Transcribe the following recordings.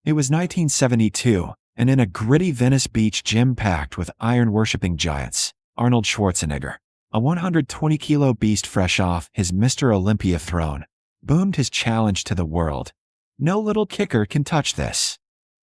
It was 1972, and in a gritty Venice Beach gym packed with iron-worshipping giants, Arnold Schwarzenegger, a 120-kilo beast fresh off his Mr. Olympia throne, boomed his challenge to the world. No little kicker can touch this.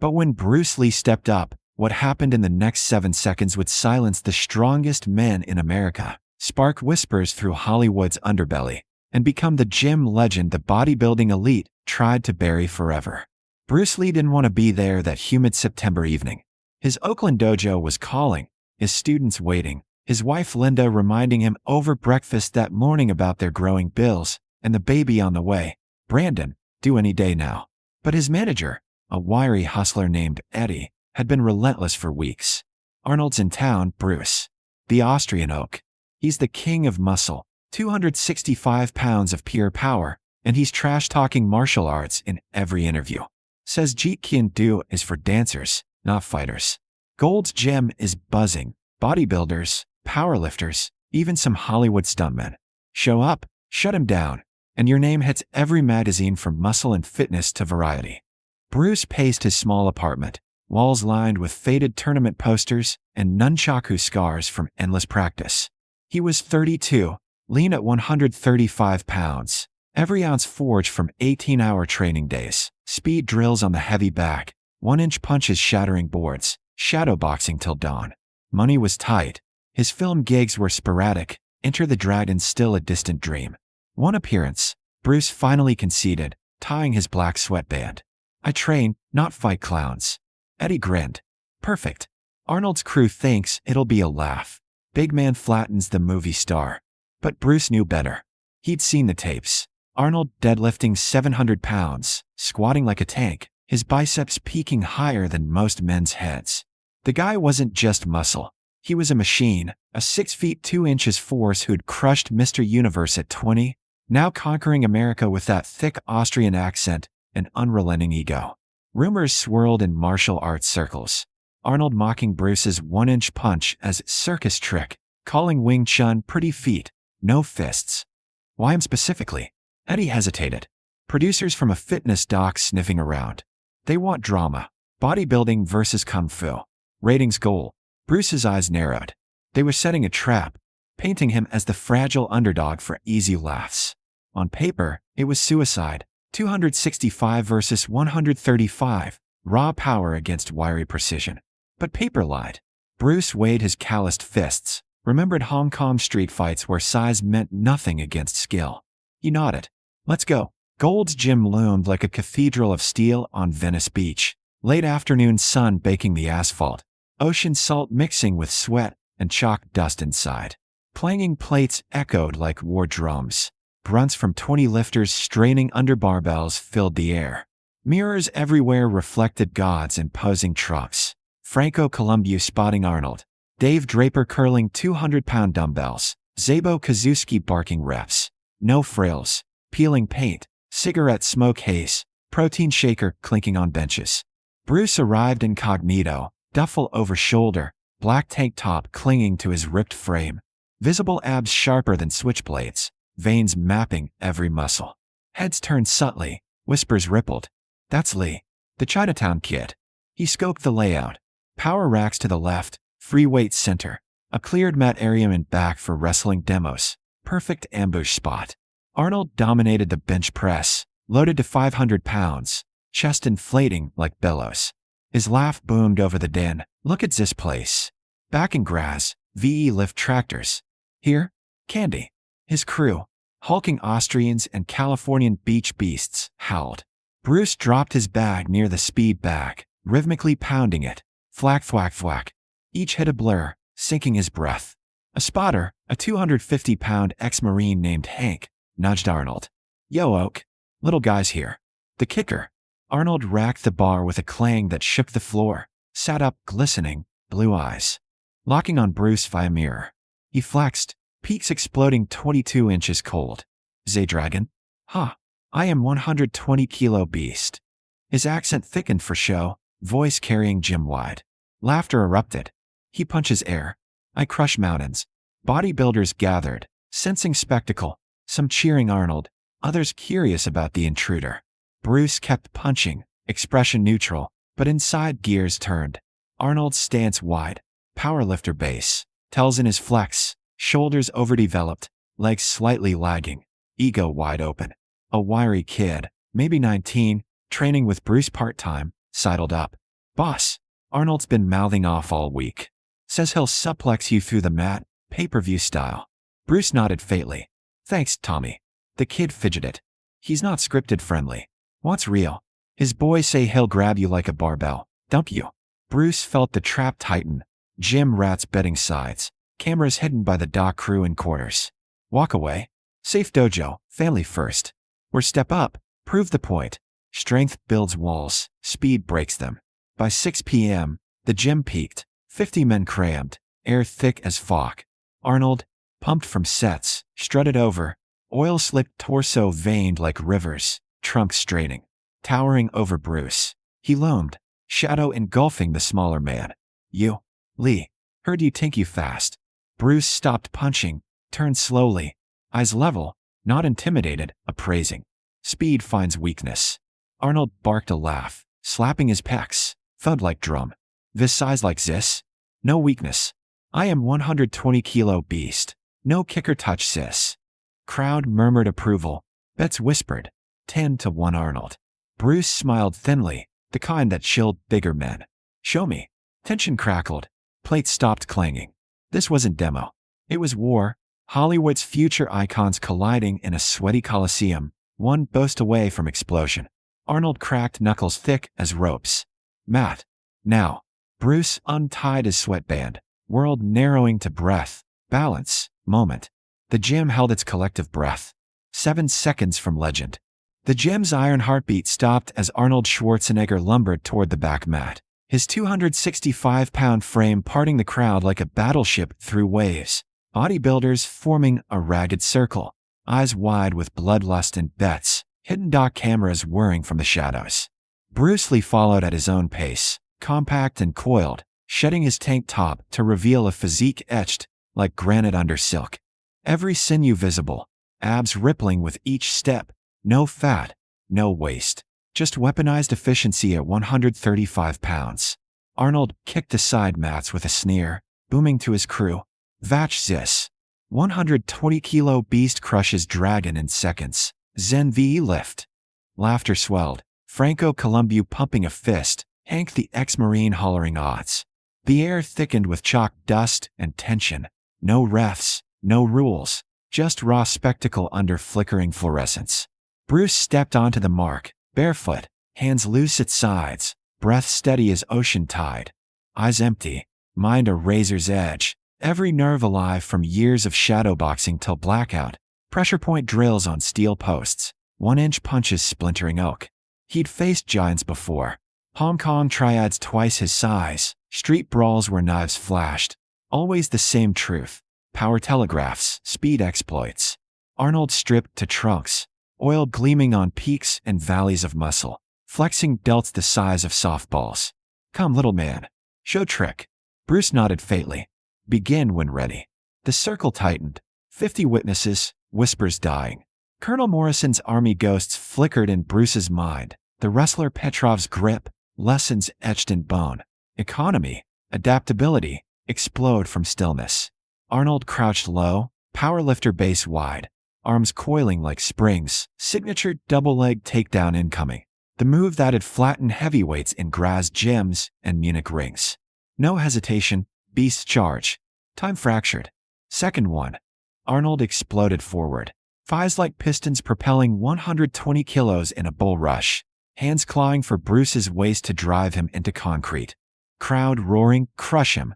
But when Bruce Lee stepped up, what happened in the next 7 seconds would silence the strongest men in America, spark whispers through Hollywood's underbelly, and become the gym legend the bodybuilding elite tried to bury forever. Bruce Lee didn't want to be there that humid September evening. His Oakland dojo was calling, his students waiting, his wife Linda reminding him over breakfast that morning about their growing bills, and the baby on the way, Brandon, due any day now. But his manager, a wiry hustler named Eddie, had been relentless for weeks. Arnold's in town, Bruce. The Austrian oak. He's the king of muscle, 265 pounds of pure power, and he's trash-talking martial arts in every interview. Says Jeet Kune Do is for dancers, not fighters. Gold's Gym is buzzing. Bodybuilders, powerlifters, even some Hollywood stuntmen. Show up, shut him down, and your name hits every magazine from muscle and fitness to variety. Bruce paced his small apartment, walls lined with faded tournament posters and nunchaku scars from endless practice. He was 32, lean at 135 pounds, every ounce forged from 18-hour training days, speed drills on the heavy back, 1-inch punches shattering boards, shadowboxing till dawn. Money was tight. His film gigs were sporadic, Enter the Dragon still a distant dream. One appearance, Bruce finally conceded, tying his black sweatband. I train, not fight clowns. Eddie grinned. Perfect. Arnold's crew thinks it'll be a laugh. Big man flattens the movie star. But Bruce knew better. He'd seen the tapes. Arnold deadlifting 700 pounds, squatting like a tank, his biceps peaking higher than most men's heads. The guy wasn't just muscle. He was a machine, a 6 feet 2 inches force who'd crushed Mr. Universe at 20, now conquering America with that thick Austrian accent and unrelenting ego. Rumors swirled in martial arts circles. Arnold mocking Bruce's 1-inch punch as a circus trick, calling Wing Chun pretty feet, no fists. Why him specifically? Eddie hesitated. Producers from a fitness doc sniffing around. They want drama. Bodybuilding versus kung fu. Ratings goal. Bruce's eyes narrowed. They were setting a trap, painting him as the fragile underdog for easy laughs. On paper, it was suicide. 265 versus 135, raw power against wiry precision. But paper lied. Bruce weighed his calloused fists, remembered Hong Kong street fights where size meant nothing against skill. He nodded. Let's go. Gold's Gym loomed like a cathedral of steel on Venice Beach. Late afternoon sun baking the asphalt. Ocean salt mixing with sweat and chalk dust inside. Clanging plates echoed like war drums. Grunts from 20 lifters straining under barbells filled the air. Mirrors everywhere reflected gods in posing trucks. Franco Columbu spotting Arnold. Dave Draper curling 200-pound dumbbells. Zabo Kazuski barking reps. No frills. Peeling paint. Cigarette smoke haze. Protein shaker clinking on benches. Bruce arrived incognito, duffel over shoulder, black tank top clinging to his ripped frame. Visible abs sharper than switchblades. Veins mapping every muscle. Heads turned subtly, whispers rippled. That's Lee, the Chinatown kid. He scoped the layout. Power racks to the left, free weights center. A cleared mat area in back for wrestling demos. Perfect ambush spot. Arnold dominated the bench press, loaded to 500 pounds, chest inflating like bellows. His laugh boomed over the den. Look at this place. Back in grass, VE lift tractors. Here, candy. His crew, hulking Austrians and Californian beach beasts, howled. Bruce dropped his bag near the speed bag, rhythmically pounding it. Thwack, thwack, thwack. Each hit a blur, sinking his breath. A spotter, a 250-pound ex-Marine named Hank, nudged Arnold. Yo, Oak. Little guy's here. The kicker. Arnold racked the bar with a clang that shook the floor, sat up, glistening, blue eyes. Locking on Bruce via mirror. He flexed, peaks exploding 22 inches cold. Zay Dragon? Huh. I am 120-kilo beast. His accent thickened for show, voice carrying gym-wide. Laughter erupted. He punches air. I crush mountains. Bodybuilders gathered, sensing spectacle, some cheering Arnold, others curious about the intruder. Bruce kept punching, expression neutral, but inside gears turned. Arnold's stance wide, powerlifter base, tells in his flex, shoulders overdeveloped, legs slightly lagging, ego wide open. A wiry kid, maybe 19, training with Bruce part-time, sidled up. "Boss, Arnold's been mouthing off all week. Says he'll suplex you through the mat, pay-per-view style." Bruce nodded faintly. "Thanks, Tommy." The kid fidgeted. "He's not scripted friendly. What's real? His boys say he'll grab you like a barbell, dump you." Bruce felt the trap tighten. Gym rats betting sides. Cameras hidden by the dock crew in quarters. Walk away. Safe dojo, family first. Or step up, prove the point. Strength builds walls, speed breaks them. By 6 p.m., the gym peaked. 50 men crammed, air thick as fog. Arnold, pumped from sets, strutted over, oil-slicked torso veined like rivers, trunk straining. Towering over Bruce, he loomed, shadow engulfing the smaller man. "You, Lee, heard you think you fast." Bruce stopped punching, turned slowly, eyes level, not intimidated, appraising. Speed finds weakness. Arnold barked a laugh, slapping his pecs, thud like drum. "This size like this? No weakness. I am 120-kilo beast. No kicker touch sis." Crowd murmured approval. Bets whispered. 10-1 Arnold. Bruce smiled thinly, the kind that chilled bigger men. "Show me." Tension crackled. Plates stopped clanging. This wasn't demo. It was war. Hollywood's future icons colliding in a sweaty coliseum, one boast away from explosion. Arnold cracked knuckles thick as ropes. "Matt. Now." Bruce untied his sweatband, world narrowing to breath, balance, moment. The gym held its collective breath. 7 seconds from legend. The gym's iron heartbeat stopped as Arnold Schwarzenegger lumbered toward the back mat, his 265-pound frame parting the crowd like a battleship through waves. Bodybuilders forming a ragged circle, eyes wide with bloodlust and bets, hidden dock cameras whirring from the shadows. Bruce Lee followed at his own pace, compact and coiled, shedding his tank top to reveal a physique etched like granite under silk. Every sinew visible, abs rippling with each step, no fat, no waste, just weaponized efficiency at 135 pounds. Arnold kicked aside mats with a sneer, booming to his crew. "Vatch this. 120-kilo beast crushes dragon in seconds. Zen VE lift." Laughter swelled. Franco Columbu pumping a fist, Hank the ex-Marine hollering odds. The air thickened with chalk dust and tension. No refs, no rules, just raw spectacle under flickering fluorescence. Bruce stepped onto the mark, barefoot, hands loose at sides, breath steady as ocean tide. Eyes empty, mind a razor's edge, every nerve alive from years of shadowboxing till blackout. Pressure point drills on steel posts, 1-inch punches splintering oak. He'd faced giants before. Hong Kong triads twice his size, street brawls where knives flashed. Always the same truth. Power telegraphs, speed exploits. Arnold stripped to trunks, oil gleaming on peaks and valleys of muscle, flexing delts the size of softballs. "Come, little man. Show trick." Bruce nodded faintly. "Begin when ready." The circle tightened. 50 witnesses, whispers dying. Colonel Morrison's army ghosts flickered in Bruce's mind. The wrestler Petrov's grip, lessons etched in bone. Economy, adaptability, explode from stillness. Arnold crouched low, powerlifter base wide, arms coiling like springs, signature double-leg takedown incoming. The move that'd flatten heavyweights in Graz gyms and Munich rings. No hesitation, beast charge. Time fractured. Second one. Arnold exploded forward, thighs like pistons propelling 120 kilos in a bull rush, hands clawing for Bruce's waist to drive him into concrete. Crowd roaring, "Crush him."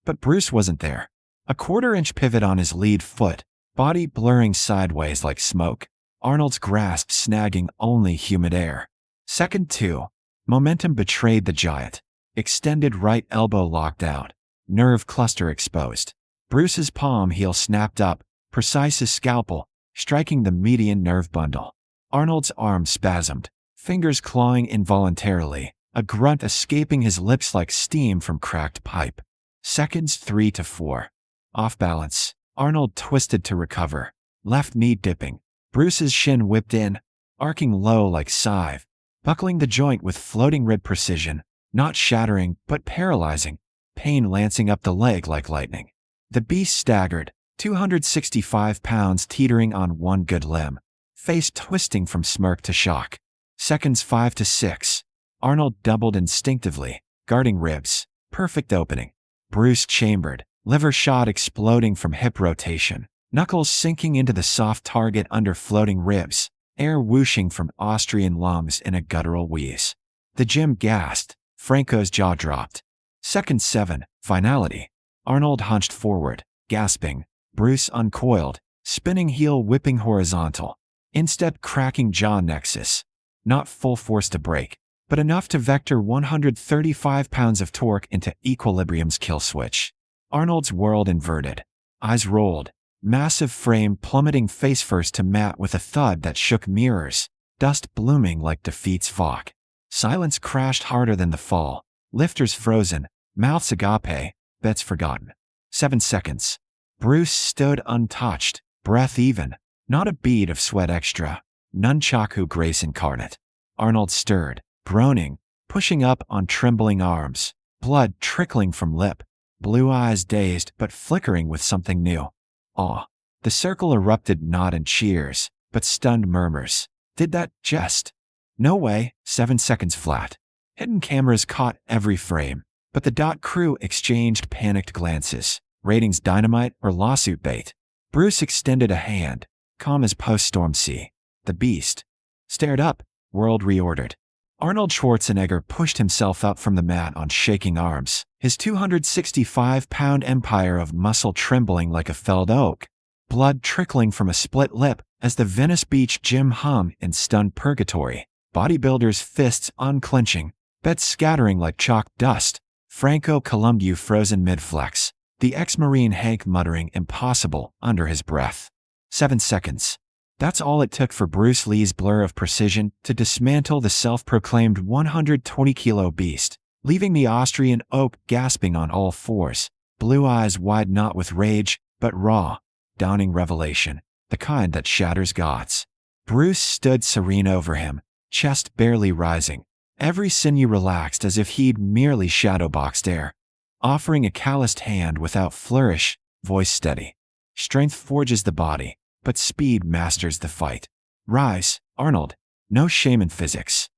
But Bruce wasn't there. A quarter-inch pivot on his lead foot, body blurring sideways like smoke, Arnold's grasp snagging only humid air. Second two. Momentum betrayed the giant. Extended right elbow locked out, nerve cluster exposed. Bruce's palm heel snapped up, precise as scalpel, striking the median nerve bundle. Arnold's arm spasmed, fingers clawing involuntarily, a grunt escaping his lips like steam from cracked pipe. Seconds 3 to 4. Off balance, Arnold twisted to recover, left knee dipping. Bruce's shin whipped in, arcing low like scythe. buckling the joint with floating rib precision, not shattering but paralyzing, pain lancing up the leg like lightning. The beast staggered, 265 pounds teetering on one good limb, face twisting from smirk to shock. Seconds 5 to 6. Arnold doubled instinctively, guarding ribs. Perfect opening. Bruce chambered, liver shot exploding from hip rotation, knuckles sinking into the soft target under floating ribs, air whooshing from Austrian lungs in a guttural wheeze. The gym gasped. Franco's jaw dropped. Second 7. Finality. Arnold hunched forward, gasping. Bruce uncoiled, spinning heel whipping horizontal. Instead cracking jaw nexus. Not full force to break, but enough to vector 135 pounds of torque into equilibrium's kill switch. Arnold's world inverted. Eyes rolled. Massive frame plummeting face first to mat with a thud that shook mirrors. Dust blooming like defeat's fog. Silence crashed harder than the fall. Lifters frozen. Mouths agape. Bets forgotten. 7 seconds. Bruce stood untouched. Breath even. Not a bead of sweat extra. Nunchaku grace incarnate. Arnold stirred, groaning, pushing up on trembling arms. Blood trickling from lip. Blue eyes dazed but flickering with something new. Awe. The circle erupted not in cheers, but stunned murmurs. Did that just? No way. 7 seconds flat. Hidden cameras caught every frame, but the dot crew exchanged panicked glances. Ratings dynamite or lawsuit bait. Bruce extended a hand, calm as post-storm sea. The beast stared up, world reordered. Arnold Schwarzenegger pushed himself up from the mat on shaking arms, his 265-pound empire of muscle trembling like a felled oak, blood trickling from a split lip as the Venice Beach gym hummed in stunned purgatory, bodybuilders' fists unclenching, bets scattering like chalk dust, Franco Columbu frozen mid-flex, the ex-Marine Hank muttering impossible under his breath. 7 seconds. That's all it took for Bruce Lee's blur of precision to dismantle the self-proclaimed 120-kilo beast, leaving the Austrian oak gasping on all fours, blue eyes wide not with rage, but raw, downing revelation, the kind that shatters gods. Bruce stood serene over him, chest barely rising, every sinew relaxed as if he'd merely shadowboxed air, offering a calloused hand without flourish, voice steady. Strength forges the body, but speed masters the fight. Rise, Arnold. No shame in physics.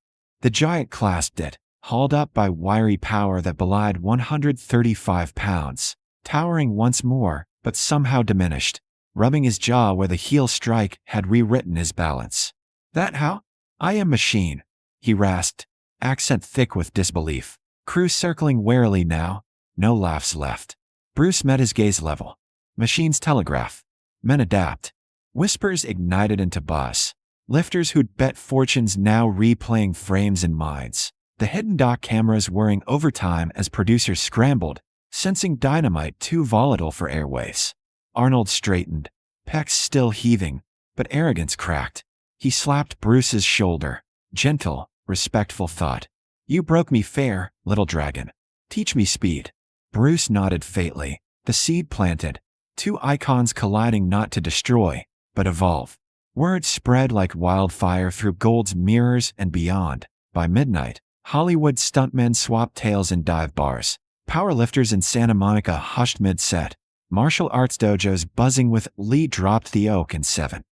The giant clasped it, hauled up by wiry power that belied 135 pounds, towering once more, but somehow diminished, rubbing his jaw where the heel strike had rewritten his balance. That how? I am machine, he rasped, accent thick with disbelief. Crew circling warily now, no laughs left. Bruce met his gaze level. Machines telegraph. Men adapt. Whispers ignited into buzz. Lifters who'd bet fortunes now replaying frames in minds. The hidden dock cameras whirring overtime as producers scrambled, sensing dynamite too volatile for airwaves. Arnold straightened, pecs still heaving, but arrogance cracked. He slapped Bruce's shoulder. Gentle, respectful thought. You broke me fair, little dragon. Teach me speed. Bruce nodded faintly. The seed planted. Two icons colliding not to destroy, but evolve. Word spread like wildfire through Gold's mirrors and beyond. By midnight, Hollywood stuntmen swapped tails in dive bars. Powerlifters in Santa Monica hushed mid-set. Martial arts dojos buzzing with Lee dropped the oak in 7.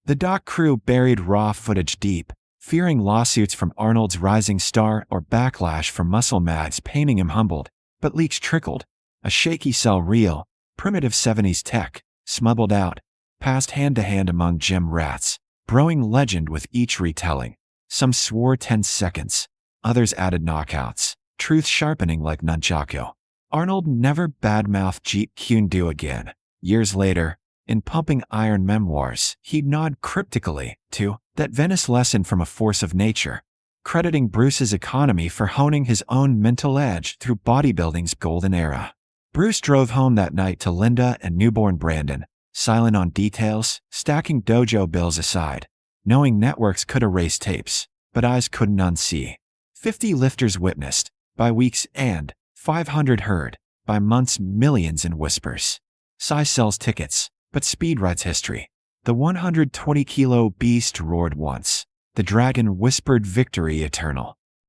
The dock crew buried raw footage deep, fearing lawsuits from Arnold's rising star or backlash from muscle mags painting him humbled. But leaks trickled. A shaky cell reel, primitive 70s tech, smuggled out, passed hand-to-hand among gym rats, growing legend with each retelling. Some swore 10 seconds, others added knockouts, truth sharpening like nunchaku. Arnold never badmouthed Jeet Kune Do again. Years later, in Pumping Iron memoirs, he'd nod cryptically to that Venice lesson from a force of nature, crediting Bruce's economy for honing his own mental edge through bodybuilding's golden era. Bruce drove home that night to Linda and newborn Brandon, silent on details, stacking dojo bills aside, knowing networks could erase tapes, but eyes couldn't unsee. 50 lifters witnessed, by weeks and 500 heard, by months millions in whispers. Size sells tickets, but speed writes history. The 120-kilo beast roared once, The dragon whispered victory eternal.